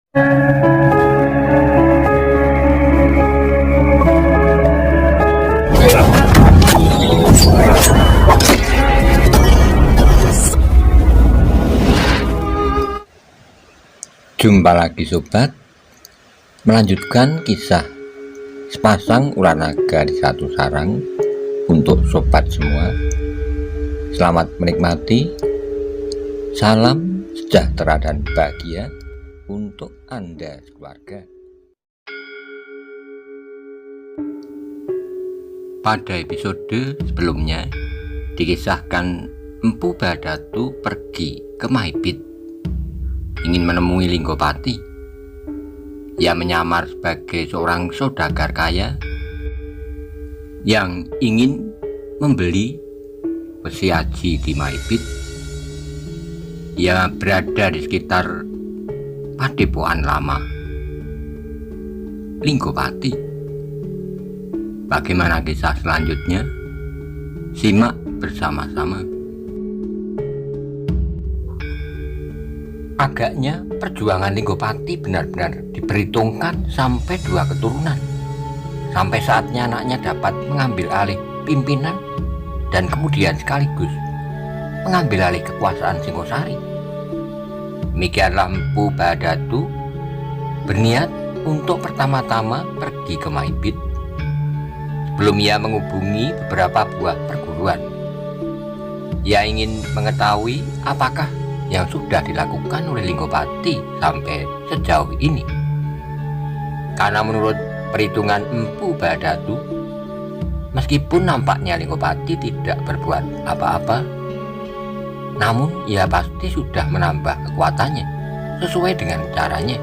Jumpa lagi sobat, melanjutkan kisah sepasang ular naga di satu sarang untuk sobat semua. Selamat menikmati. Salam sejahtera dan bahagia untuk Anda sekeluarga. Pada episode sebelumnya dikisahkan Empu Badatu pergi ke Maibit, ingin menemui Linggopati. Ia menyamar sebagai seorang saudagar kaya yang ingin membeli besi aji di Maibit. Ia berada di sekitar padepokan lama Linggopati. Bagaimana kisah selanjutnya? Simak bersama-sama. Agaknya perjuangan Linggopati benar-benar diperhitungkan sampai 2 keturunan. Sampai saatnya anaknya dapat mengambil alih pimpinan dan kemudian sekaligus mengambil alih kekuasaan Singosari. Demikianlah Empu Badatu berniat untuk pertama-tama pergi ke Maibit sebelum ia menghubungi beberapa buah perguruan. Ia ingin mengetahui apakah yang sudah dilakukan oleh Linggopati sampai sejauh ini. Karena menurut perhitungan Empu Badatu, meskipun nampaknya Linggopati tidak berbuat apa-apa, namun ia pasti sudah menambah kekuatannya sesuai dengan caranya.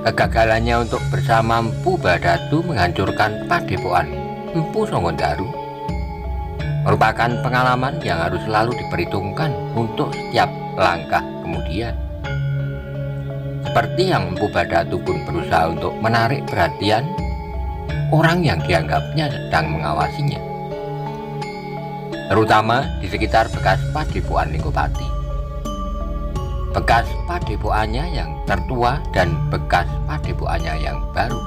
Kegagalannya untuk bersama Empu Badatu menghancurkan padepokan Empu Songondaru merupakan pengalaman yang harus selalu diperhitungkan untuk setiap langkah kemudian. Seperti yang Empu Badatu pun berusaha untuk menarik perhatian orang yang dianggapnya sedang mengawasinya, terutama di sekitar bekas padepokan Linggopati. Bekas padepokannya yang tertua dan bekas padepokannya yang baru,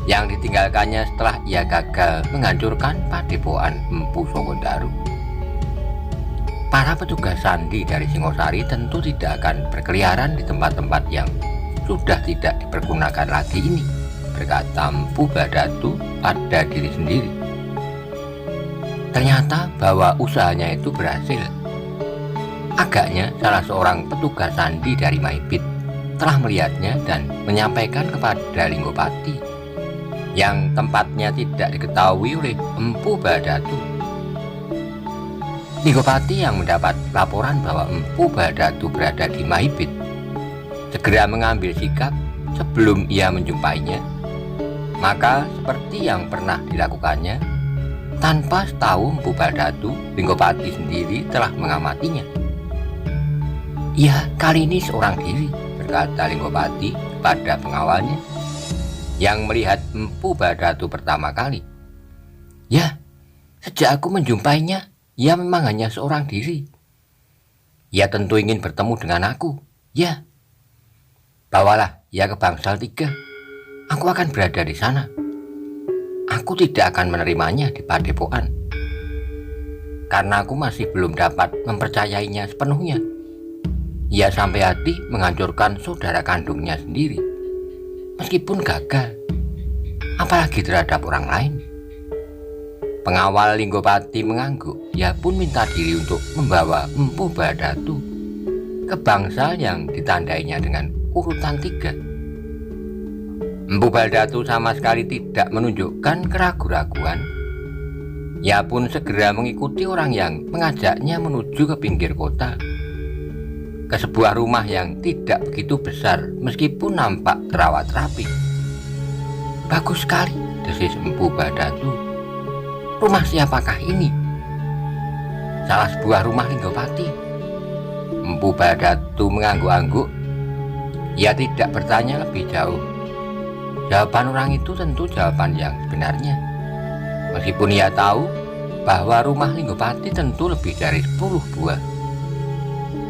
yang ditinggalkannya setelah ia gagal menghancurkan padepokan Empu Songondaru. Para petugas sandi dari Singosari tentu tidak akan berkeliaran di tempat-tempat yang sudah tidak dipergunakan lagi ini, berkata Empu Badatu pada diri sendiri. Ternyata bahwa usahanya itu berhasil. Agaknya salah seorang petugas sandi dari Maibit telah melihatnya dan menyampaikan kepada Linggopati yang tempatnya tidak diketahui oleh Empu Badatu. Linggopati yang mendapat laporan bahwa Empu Badatu berada di Maibit segera mengambil sikap sebelum ia menjumpainya. Maka seperti yang pernah dilakukannya, tanpa tahu Empu Badatu, Linggopati sendiri telah mengamatinya. "Ia kali ini seorang diri," berkata Linggopati pada pengawalnya yang melihat Empu Badatu pertama kali. "Ya, sejak aku menjumpainya, ia memang hanya seorang diri. Ia tentu ingin bertemu dengan aku. Ya, bawalah ia ke Bangsal 3. Aku akan berada di sana. Aku tidak akan menerimanya di padepokan, karena aku masih belum dapat mempercayainya sepenuhnya. Ia sampai hati menghancurkan saudara kandungnya sendiri, meskipun gagal, apalagi terhadap orang lain." Pengawal Linggopati mengangguk. Ia pun minta diri untuk membawa Empu Badatu ke bangsal yang ditandainya dengan urutan 3. Empu Badatu sama sekali tidak menunjukkan keraguan-raguan. Ia pun segera mengikuti orang yang mengajaknya menuju ke pinggir kota, ke sebuah rumah yang tidak begitu besar meskipun nampak terawat rapi. "Bagus sekali," desis Empu Badatu. "Rumah siapakah ini?" "Salah sebuah rumah Linggopati." Empu Badatu mengangguk-angguk. Ia tidak bertanya lebih jauh. Jawaban orang itu tentu jawaban yang sebenarnya, meskipun ia tahu bahwa rumah Linggopati tentu lebih dari 10 buah.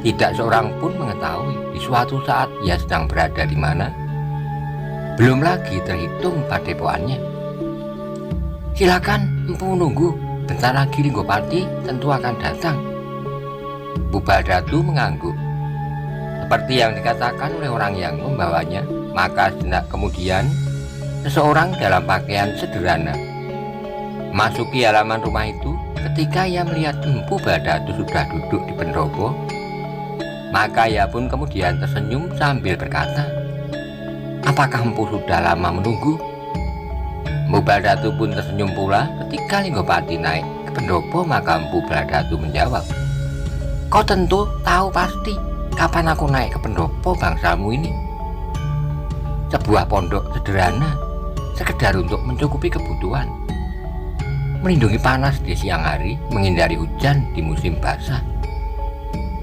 Tidak seorang pun mengetahui di suatu saat ia sedang berada di mana. Belum lagi terhitung padepokannya. Silakan empu nunggu, bentar lagi Linggopati tentu akan datang. Empu Bharadatu mengangguk. Seperti yang dikatakan oleh orang yang membawanya, maka sejenak kemudian seseorang dalam pakaian sederhana masuki halaman rumah itu. Ketika ia melihat Empu Bharadatu sudah duduk di pendopo, maka ia pun kemudian tersenyum sambil berkata, "Apakah Empu sudah lama menunggu?" Empu Bharadatu pun tersenyum pula. Ketika Linggopati naik ke pendopo, maka Empu Bharadatu menjawab, "Kau tentu tahu pasti kapan aku naik ke pendopo bangsamu ini. Sebuah pondok sederhana, sekedar untuk mencukupi kebutuhan, melindungi panas di siang hari, menghindari hujan di musim basah.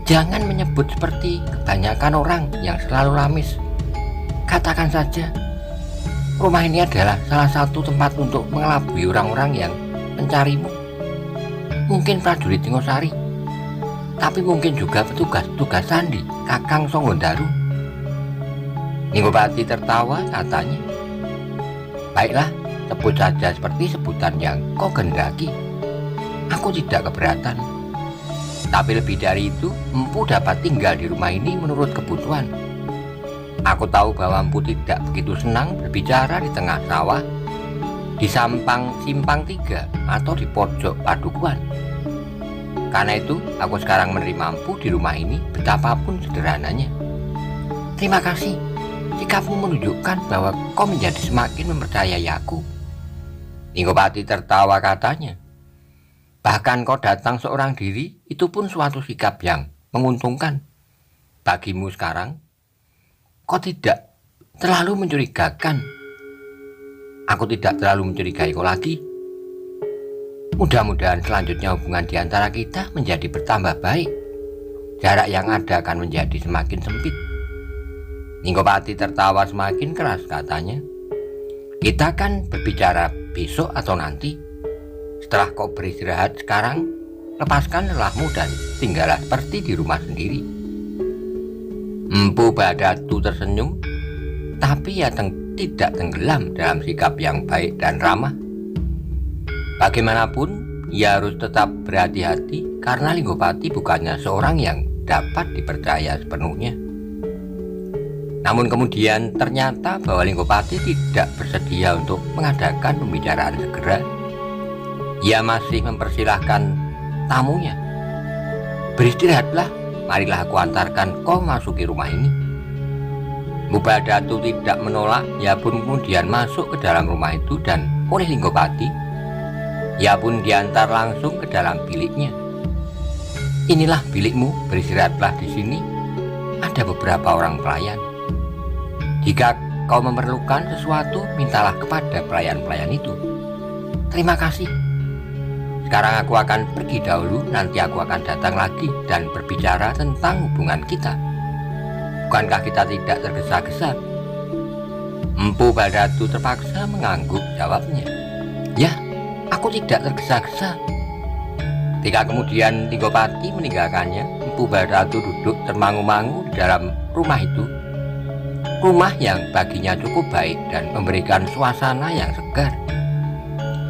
Jangan menyebut seperti kebanyakan orang yang selalu lamis. Katakan saja, rumah ini adalah salah satu tempat untuk mengelabui orang-orang yang mencarimu. Mungkin prajurit Singosari, tapi mungkin juga petugas-petugas sandi Kakang Songgondaru." Linggopati tertawa, katanya, "Baiklah, sebut saja seperti sebutan yang kau kehendaki. Aku tidak keberatan. Tapi lebih dari itu, Empu dapat tinggal di rumah ini menurut kebutuhan. Aku tahu bahwa Empu tidak begitu senang berbicara di tengah sawah, di sampang simpang 3, atau di pojok padukuhan. Karena itu, aku sekarang menerima Empu di rumah ini betapapun sederhananya. Terima kasih. Sikapmu menunjukkan bahwa kau menjadi semakin mempercayai aku." Linggopati tertawa, katanya, "Bahkan kau datang seorang diri, itu pun suatu sikap yang menguntungkan. Bagimu sekarang, kau tidak terlalu mencurigakan. Aku tidak terlalu mencurigai kau lagi. Mudah-mudahan selanjutnya hubungan di antara kita menjadi bertambah baik. Jarak yang ada akan menjadi semakin sempit." Linggopati tertawa semakin keras, katanya, "Kita kan berbicara besok atau nanti. Setelah kau beristirahat sekarang, lepaskan lelahmu dan tinggallah seperti di rumah sendiri." Empu Bharadatu tersenyum, tapi ia tidak tenggelam dalam sikap yang baik dan ramah. Bagaimanapun, ia harus tetap berhati-hati karena Linggopati bukannya seorang yang dapat dipercaya sepenuhnya. Namun kemudian ternyata bahwa Linggopati tidak bersedia untuk mengadakan pembicaraan segera. Ia masih mempersilahkan tamunya. "Beristirahatlah, marilah aku antarkan kau masuki rumah ini." Empu Bharadatu tidak menolak. Ia pun kemudian masuk ke dalam rumah itu, dan oleh Linggopati, ia pun diantar langsung ke dalam biliknya. "Inilah bilikmu, beristirahatlah di sini. Ada beberapa orang pelayan. Jika kau memerlukan sesuatu, mintalah kepada pelayan-pelayan itu." "Terima kasih. Sekarang aku akan pergi dahulu, nanti aku akan datang lagi dan berbicara tentang hubungan kita. Bukankah kita tidak tergesa-gesa?" Empu Bharadatu terpaksa mengangguk, jawabnya, "Ya, aku tidak tergesa-gesa." Ketika kemudian Linggopati meninggalkannya, Empu Bharadatu duduk termangu-mangu di dalam rumah itu. Rumah yang baginya cukup baik dan memberikan suasana yang segar.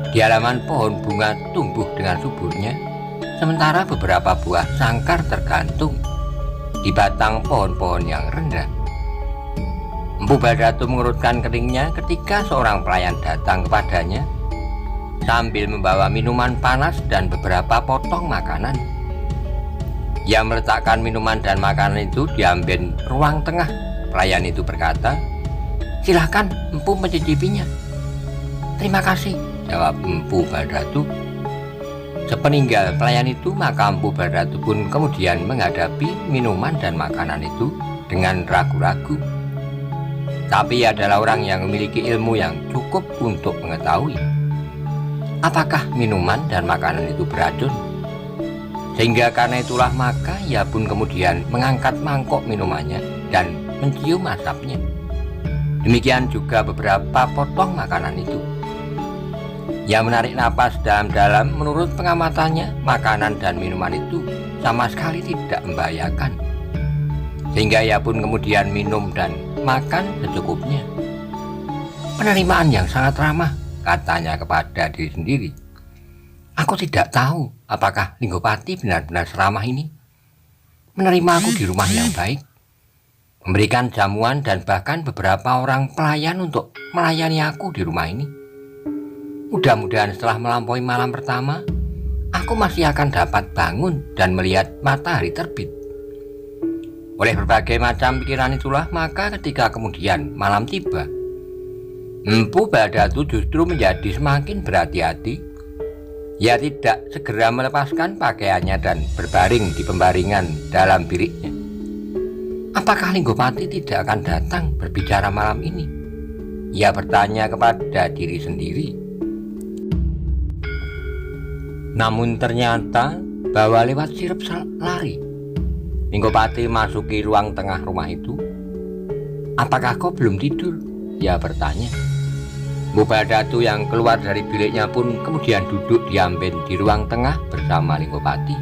Di halaman pohon bunga tumbuh dengan suburnya, sementara beberapa buah sangkar tergantung di batang pohon-pohon yang rendah. Empu Bharadatu mengurutkan keningnya ketika seorang pelayan datang kepadanya sambil membawa minuman panas dan beberapa potong makanan. Ia meletakkan minuman dan makanan itu di amben ruang tengah. Pelayan itu berkata, "Silahkan Empu mencicipinya." "Terima kasih," jawab Empu Bharadatu. Sepeninggal pelayan itu, maka Empu Bharadatu pun kemudian menghadapi minuman dan makanan itu dengan ragu-ragu. Tapi ia adalah orang yang memiliki ilmu yang cukup untuk mengetahui apakah minuman dan makanan itu beracun. Sehingga karena itulah maka ia pun kemudian mengangkat mangkok minumannya dan mencium asapnya. Demikian juga beberapa potong makanan itu. Ia menarik napas dalam-dalam. Menurut pengamatannya, makanan dan minuman itu sama sekali tidak membahayakan. sehingga ia pun kemudian minum dan makan secukupnya. Penerimaan yang sangat ramah, katanya kepada diri sendiri. Aku tidak tahu apakah Linggopati benar-benar seramah ini. Menerima aku di rumah yang baik, memberikan jamuan dan bahkan beberapa orang pelayan untuk melayani aku di rumah ini. Mudah-mudahan setelah melampaui malam pertama, aku masih akan dapat bangun dan melihat matahari terbit. Oleh berbagai macam pikiran itulah, maka ketika kemudian malam tiba, Empu Bharadatu justru menjadi semakin berhati-hati. Ia tidak segera melepaskan pakaiannya dan berbaring di pembaringan dalam biliknya. Apakah Linggopati tidak akan datang berbicara malam ini? Ia bertanya kepada diri sendiri. Namun ternyata bahwa lewat sirep lari, Linggopati masuki ruang tengah rumah itu. Apakah kau belum tidur? Ia bertanya. Empu Bharadatu yang keluar dari biliknya pun kemudian duduk diamben di ruang tengah bersama Linggopati.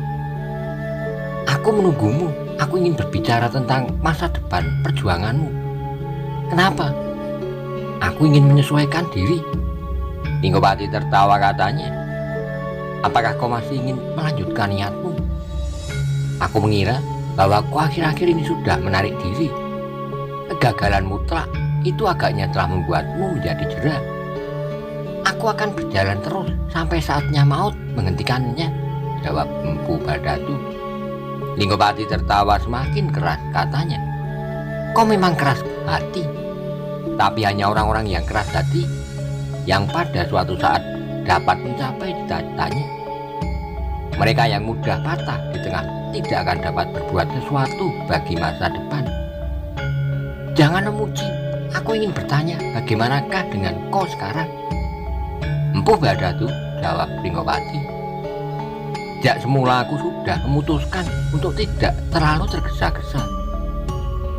Aku menunggumu, aku ingin berbicara tentang masa depan perjuanganmu. Kenapa? Aku ingin menyesuaikan diri. Linggopati tertawa, katanya. Apakah kau masih ingin melanjutkan niatmu? Aku mengira bahwa kau akhir-akhir ini sudah menarik diri. Kegagalan mutlak itu agaknya telah membuatmu menjadi jera. Aku akan berjalan terus sampai saatnya maut menghentikannya, jawab Empu Bharadatu. Linggopati tertawa semakin keras, katanya. Kau memang keras hati, tapi hanya orang-orang yang keras hati yang pada suatu saat dapat mencapai cita-citanya. Mereka yang mudah patah di tengah tidak akan dapat berbuat sesuatu bagi masa depan. Jangan memuji, aku ingin bertanya, bagaimanakah dengan kau sekarang? Empu Bharadatu, jawab Linggopati. Sejak semula aku sudah memutuskan untuk tidak terlalu tergesa-gesa.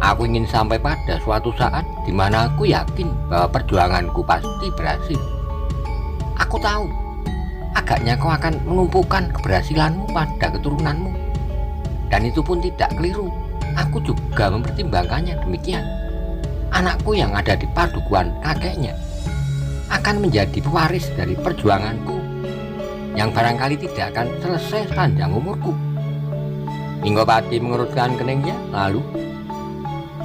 Aku ingin sampai pada suatu saat di mana aku yakin bahwa perjuanganku pasti berhasil. Aku tahu, agaknya kau akan menumpukan keberhasilanmu pada keturunanmu. Dan itu pun tidak keliru. Aku juga mempertimbangkannya demikian. Anakku yang ada di padukuhan kakeknya akan menjadi pewaris dari perjuanganku yang barangkali tidak akan selesai sepanjang umurku. Linggopati mengerutkan keningnya, lalu,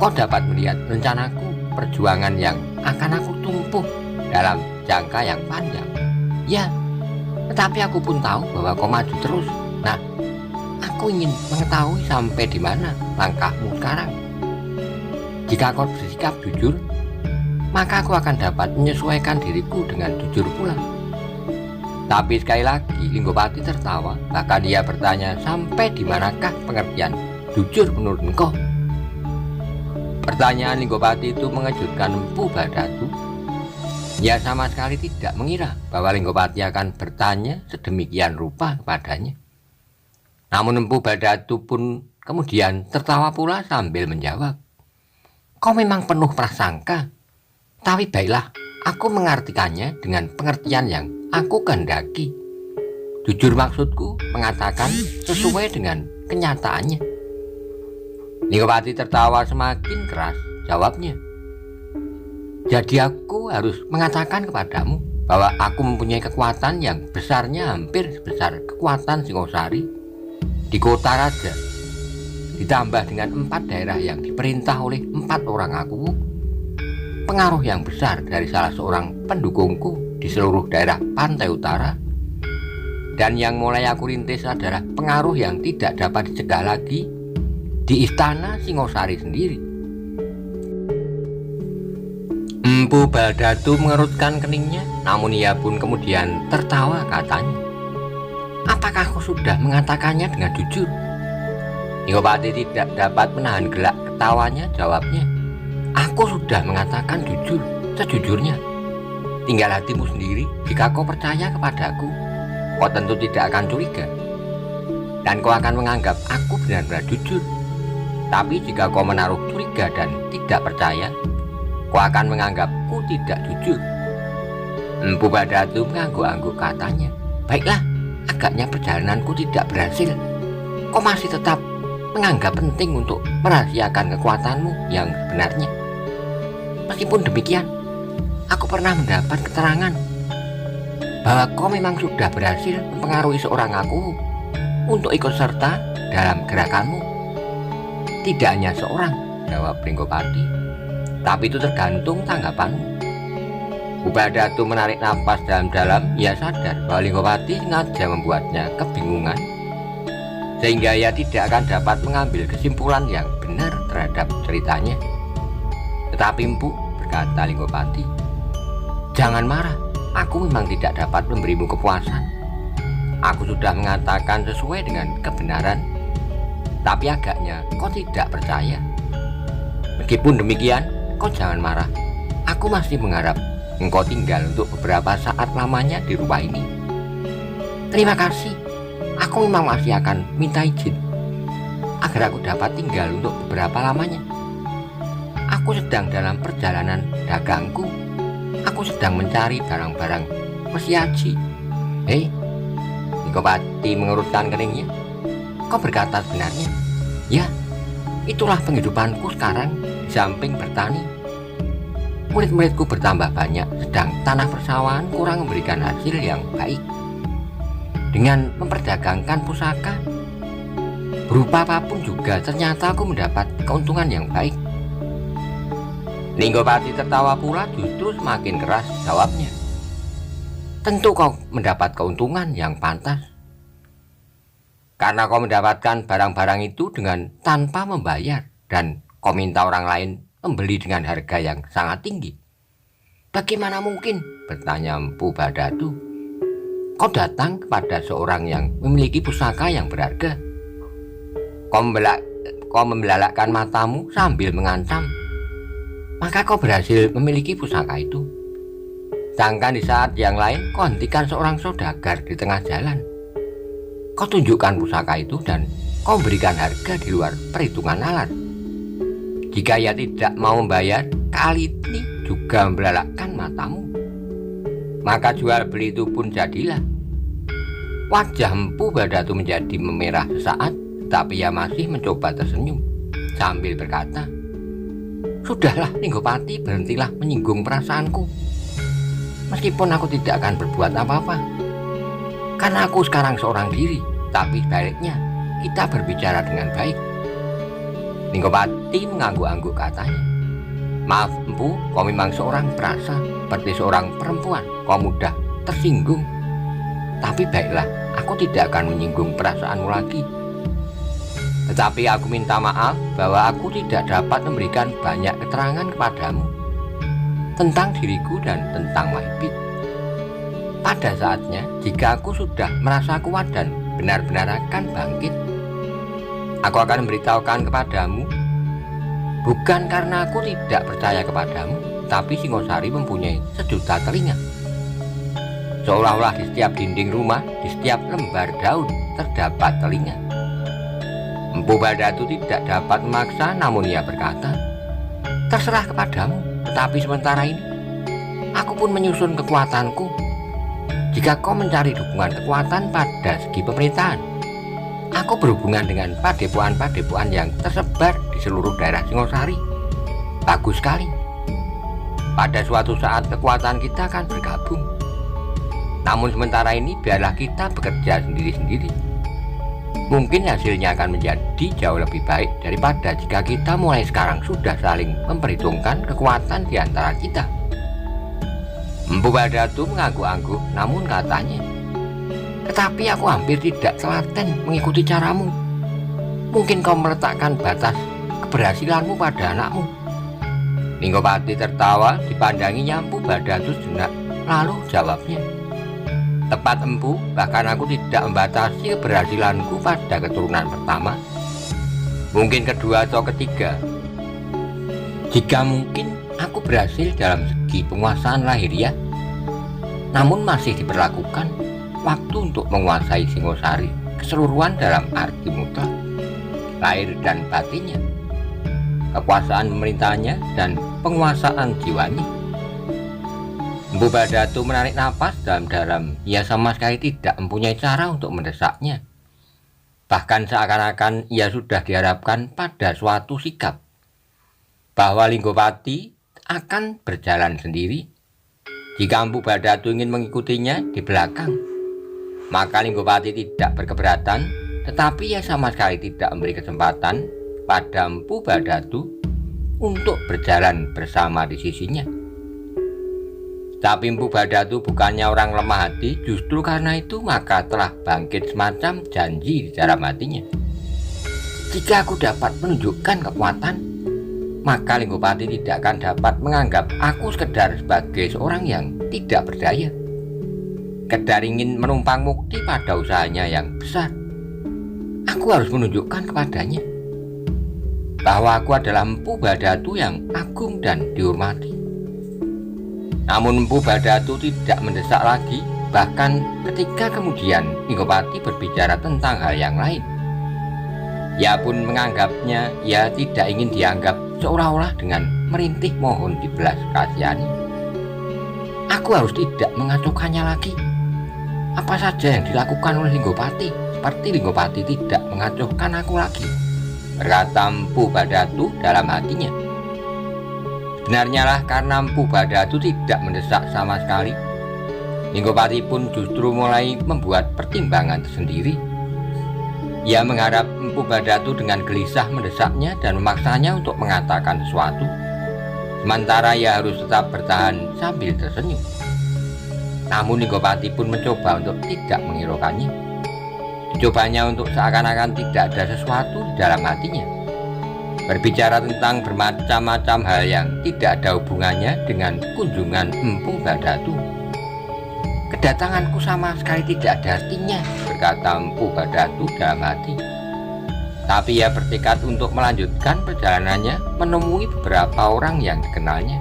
kau dapat melihat rencanaku, perjuangan yang akan aku tumpuh dalam jangka yang panjang. Ya, tetapi aku pun tahu bahwa kau maju terus. Nah, aku ingin mengetahui sampai di mana langkahmu sekarang. Jika kau bersikap jujur, maka aku akan dapat menyesuaikan diriku dengan jujur pula. Tapi sekali lagi Linggopati tertawa, bahkan dia bertanya, sampai di manakah pengertian jujur menurut engkau? Pertanyaan Linggopati itu mengejutkan Empu Bharadatu. Ia sama sekali tidak mengira bahwa Linggopati akan bertanya sedemikian rupa kepadanya. Namun Empu Bharadatu pun kemudian tertawa pula sambil menjawab. Kau memang penuh prasangka, tapi baiklah, aku mengartikannya dengan pengertian yang aku kehendaki. Jujur maksudku mengatakan sesuai dengan kenyataannya. Linggopati tertawa semakin keras, jawabnya. Jadi aku harus mengatakan kepadamu bahwa aku mempunyai kekuatan yang besarnya hampir sebesar kekuatan Singosari di kota raja, ditambah dengan 4 daerah yang diperintah oleh 4 orang aku, pengaruh yang besar dari salah seorang pendukungku di seluruh daerah pantai utara, dan yang mulai aku rintis adalah pengaruh yang tidak dapat dicegah lagi di istana Singosari sendiri. Empu Bharadatu mengerutkan keningnya, namun ia pun kemudian tertawa, katanya. Apakah kau sudah mengatakannya dengan jujur? Linggopati tidak dapat menahan gelak ketawanya, jawabnya. Aku sudah mengatakan jujur, sejujurnya. Tinggal hatimu sendiri. Jika kau percaya kepadaku, kau tentu tidak akan curiga, dan kau akan menganggap aku benar-benar jujur. Tapi jika kau menaruh curiga dan tidak percaya, kau akan menganggapku tidak jujur. Empu Bharadatu mengangguk-angguk, katanya. Baiklah, agaknya perjalananku tidak berhasil. Kau masih tetap menganggap penting untuk merahasiakan kekuatanmu yang sebenarnya. Meskipun demikian, aku pernah mendapat keterangan bahwa kau memang sudah berhasil mempengaruhi seorang aku untuk ikut serta dalam gerakanmu. Tidak hanya seorang, jawab Linggopati, tapi itu tergantung tanggapanmu. Ubadatu menarik napas dalam-dalam. Ia sadar bahwa Linggopati sengaja membuatnya kebingungan, sehingga ia tidak akan dapat mengambil kesimpulan yang benar terhadap ceritanya. Tetapi Empu, berkata Linggopati, jangan marah, aku memang tidak dapat memberimu kepuasan. Aku sudah mengatakan sesuai dengan kebenaran, tapi agaknya kau tidak percaya. Meskipun demikian, kau jangan marah. Aku masih mengharap engkau tinggal untuk beberapa saat lamanya di rumah ini. Terima kasih. Aku memang masih akan minta izin agar aku dapat tinggal untuk beberapa lamanya. Aku sedang dalam perjalanan dagangku. Aku sedang mencari barang-barang persiaji. Hei, Linggopati mengerutkan keningnya. Kau berkata sebenarnya? Ya, itulah penghidupanku sekarang di samping bertani. Murid-muridku bertambah banyak, sedang tanah persawahan kurang memberikan hasil yang baik. Dengan memperdagangkan pusaka, berupa apapun juga, ternyata aku mendapat keuntungan yang baik. Linggopati tertawa pula, justru semakin keras jawabnya. Tentu kau mendapat keuntungan yang pantas, karena kau mendapatkan barang-barang itu dengan tanpa membayar, dan kau minta orang lain membeli dengan harga yang sangat tinggi. Bagaimana mungkin? Bertanya Empu Badatu. Kau datang kepada seorang yang memiliki pusaka yang berharga. Kau membelalakkan matamu sambil mengancam. Maka kau berhasil memiliki pusaka itu. Sedangkan di saat yang lain kau hentikan seorang saudagar di tengah jalan. Kau tunjukkan pusaka itu dan kau berikan harga di luar perhitungan nalar. Jika ia tidak mau membayar, kali ini juga membelalakkan matamu. Maka jual beli itu pun jadilah. Wajah Empu Badatu menjadi memerah sesaat, tapi ia masih mencoba tersenyum sambil berkata, sudahlah Linggopati, berhentilah menyinggung perasaanku. Meskipun aku tidak akan berbuat apa-apa, karena aku sekarang seorang diri, tapi sebaliknya kita berbicara dengan baik. Linggopati mengangguk-angguk katanya. Maaf Empu, kau memang seorang perasa, seperti seorang perempuan, kau mudah tersinggung. Tapi baiklah, aku tidak akan menyinggung perasaanmu lagi. Tetapi aku minta maaf bahwa aku tidak dapat memberikan banyak keterangan kepadamu tentang diriku dan tentang Mahipit. Pada saatnya, jika aku sudah merasa kuat dan benar-benar akan bangkit, aku akan memberitahukan kepadamu. Bukan karena aku tidak percaya kepadamu, tapi Singosari mempunyai sejuta telinga. Seolah-olah di setiap dinding rumah, di setiap lembar daun terdapat telinga. Empu Badatu tidak dapat memaksa, namun ia berkata, terserah kepadamu, tetapi sementara ini aku pun menyusun kekuatanku. Jika kau mencari dukungan kekuatan pada segi pemerintahan, aku berhubungan dengan padepokan-padepokan yang tersebar di seluruh daerah Singosari. Bagus sekali. Pada suatu saat kekuatan kita akan bergabung. Namun sementara ini biarlah kita bekerja sendiri-sendiri. Mungkin hasilnya akan menjadi jauh lebih baik daripada jika kita mulai sekarang sudah saling memperhitungkan kekuatan di antara kita. Empu Badatu mengangguk-angguk, namun katanya, tetapi aku hampir tidak telaten mengikuti caramu. Mungkin kau meletakkan batas keberhasilanmu pada anakmu. Linggopati tertawa, dipandanginya Empu Badatu sejenak, lalu jawabnya, tepat Empu, bahkan aku tidak membatasi keberhasilanku pada keturunan pertama, mungkin kedua atau ketiga. Jika mungkin aku berhasil dalam segi penguasaan lahiriah, namun masih diperlakukan waktu untuk menguasai Singosari keseluruhan dalam arti mutlak, lahir dan batinnya, kekuasaan pemerintahnya dan penguasaan jiwanya. Empu Badatu menarik napas dalam-dalam. Ia sama sekali tidak mempunyai cara untuk mendesaknya. Bahkan seakan-akan ia sudah diharapkan pada suatu sikap bahwa Linggopati akan berjalan sendiri. Jika Empu Badatu ingin mengikutinya di belakang, maka Linggopati tidak berkeberatan, tetapi ia sama sekali tidak memberi kesempatan pada Empu Badatu untuk berjalan bersama di sisinya. Tapi Empu Badatu bukannya orang lemah hati, justru karena itu maka telah bangkit semacam janji di dalam hatinya. Jika aku dapat menunjukkan kekuatan, maka Linggopati tidak akan dapat menganggap aku sekedar sebagai seorang yang tidak berdaya, sekedar ingin menumpang mukti pada usahanya yang besar. Aku harus menunjukkan kepadanya bahwa aku adalah Empu Badatu yang agung dan dihormati. Namun Empu Badatu tidak mendesak lagi. Bahkan ketika kemudian Linggopati berbicara tentang hal yang lain, ia pun menganggapnya, ia tidak ingin dianggap seolah-olah dengan merintih mohon dibelas kasihani. Aku harus tidak mengacuhkannya lagi. Apa saja yang dilakukan oleh Linggopati, seperti Linggopati tidak mengacuhkan aku lagi, berkata Empu Badatu dalam hatinya. Benarnya lah karena Empu Badatu tidak mendesak sama sekali, Linggopati pun justru mulai membuat pertimbangan tersendiri. Ia mengharap Empu Badatu dengan gelisah mendesaknya dan memaksanya untuk mengatakan sesuatu, sementara ia harus tetap bertahan sambil tersenyum. Namun Linggopati pun mencoba untuk tidak menghiraukannya. Dicobanya untuk seakan-akan tidak ada sesuatu di dalam hatinya, berbicara tentang bermacam-macam hal yang tidak ada hubungannya dengan kunjungan Empu Badatu. Kedatanganku sama sekali tidak ada artinya, berkata Empu Badatu dalam hati. Tapi ia bertekad untuk melanjutkan perjalanannya menemui beberapa orang yang dikenalnya,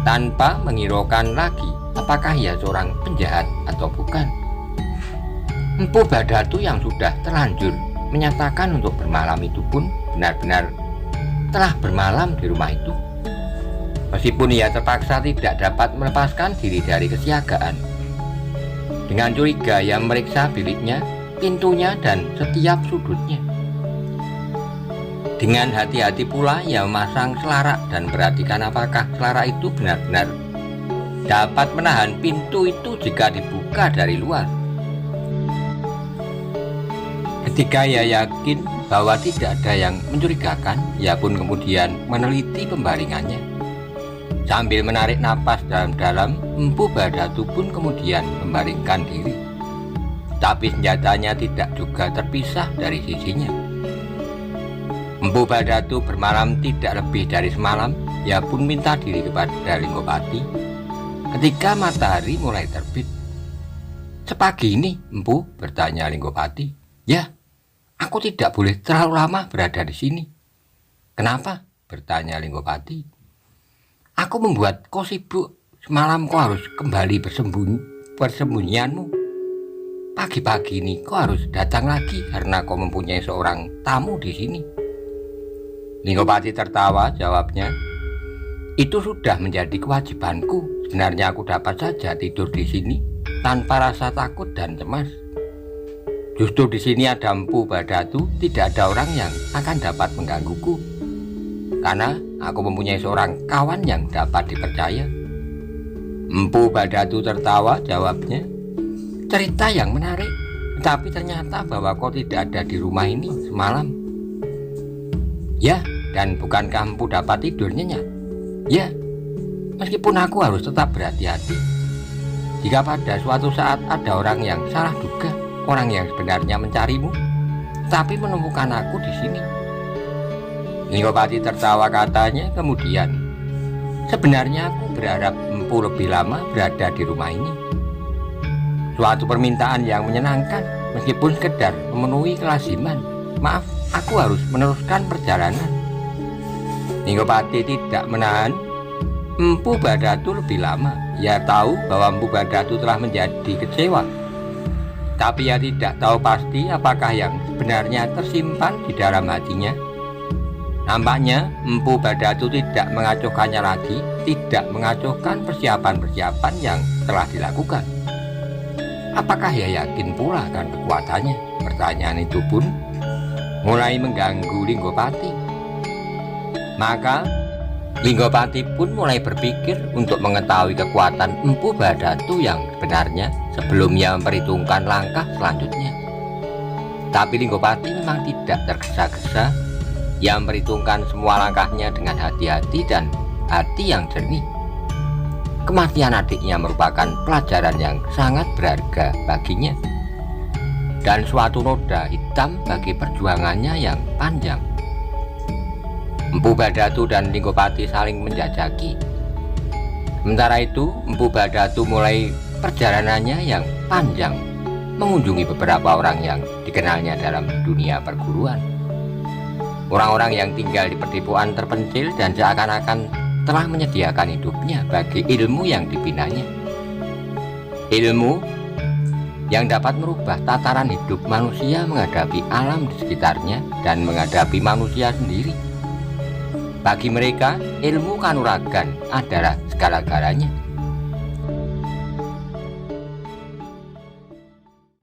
tanpa menghiraukan lagi apakah ia seorang penjahat atau bukan. Empu Badatu yang sudah terlanjur menyatakan untuk bermalam itu pun benar-benar telah bermalam di rumah itu. Meskipun ia terpaksa tidak dapat melepaskan diri dari kesiagaan. Dengan curiga ia memeriksa biliknya, pintunya, dan setiap sudutnya. Dengan hati-hati pula ia memasang selarak dan perhatikan apakah selarak itu benar-benar dapat menahan pintu itu jika dibuka dari luar. Ketika ia yakin bahwa tidak ada yang mencurigakan, ia pun kemudian meneliti pembaringannya. Sambil menarik napas dalam-dalam, Empu Badatu pun kemudian membaringkan diri. Tapi senjatanya tidak juga terpisah dari sisinya. Empu Badatu bermalam tidak lebih dari semalam. Ia pun minta diri kepada Linggopati ketika matahari mulai terbit. "Sepagi ini, Empu?" bertanya Linggopati. "Ya, aku tidak boleh terlalu lama berada di sini." "Kenapa?" bertanya Linggopati. "Aku membuat kau sibuk. Semalam kau harus kembali persembunyianmu. Pagi-pagi ini kau harus datang lagi karena kau mempunyai seorang tamu di sini." Linggopati tertawa, jawabnya, "Itu sudah menjadi kewajibanku. Sebenarnya aku dapat saja tidur di sini tanpa rasa takut dan cemas. Justru di sini ada Empu Badatu, tidak ada orang yang akan dapat menggangguku, karena aku mempunyai seorang kawan yang dapat dipercaya." Empu Badatu tertawa, jawabnya, "Cerita yang menarik, tetapi ternyata bahwa kau tidak ada di rumah ini semalam." "Ya, dan bukankah Empu dapat tidur nyenyak?" "Ya, meskipun aku harus tetap berhati-hati. Jika pada suatu saat ada orang yang salah duga, orang yang sebenarnya mencarimu, tapi menemukan aku di sini." Linggopati tertawa, katanya kemudian, "Sebenarnya aku berharap Empu lebih lama berada di rumah ini. Suatu permintaan yang menyenangkan, meskipun sekedar memenuhi kelaziman. Maaf, aku harus meneruskan perjalanan." Linggopati tidak menahan Empu Badatu lebih lama. Ia tahu bahwa Empu Badatu telah menjadi kecewa, tapi ia tidak tahu pasti apakah yang sebenarnya tersimpan di dalam hatinya. Nampaknya Empu Badatu tidak mengacuhkannya lagi, tidak mengacuhkan persiapan-persiapan yang telah dilakukan. Apakah ia yakin pula akan kekuatannya? Pertanyaan itu pun mulai mengganggu Linggopati. Maka Linggopati pun mulai berpikir untuk mengetahui kekuatan Empu Bharadatu yang sebenarnya sebelum ia memperhitungkan langkah selanjutnya. Tapi Linggopati memang tidak tergesa-gesa. Ia memperhitungkan semua langkahnya dengan hati-hati dan hati yang jernih. Kematian adiknya merupakan pelajaran yang sangat berharga baginya, dan suatu noda hitam bagi perjuangannya yang panjang. Empu Bharadatu dan Linggopati saling menjajaki. Sementara itu, Empu Bharadatu mulai perjalanannya yang panjang, mengunjungi beberapa orang yang dikenalnya dalam dunia perguruan. Orang-orang yang tinggal di pertipuan terpencil dan seakan-akan telah menyediakan hidupnya bagi ilmu yang dibinanya. Ilmu yang dapat merubah tataran hidup manusia menghadapi alam di sekitarnya dan menghadapi manusia sendiri. Bagi mereka, ilmu kanuragan adalah segala-galanya.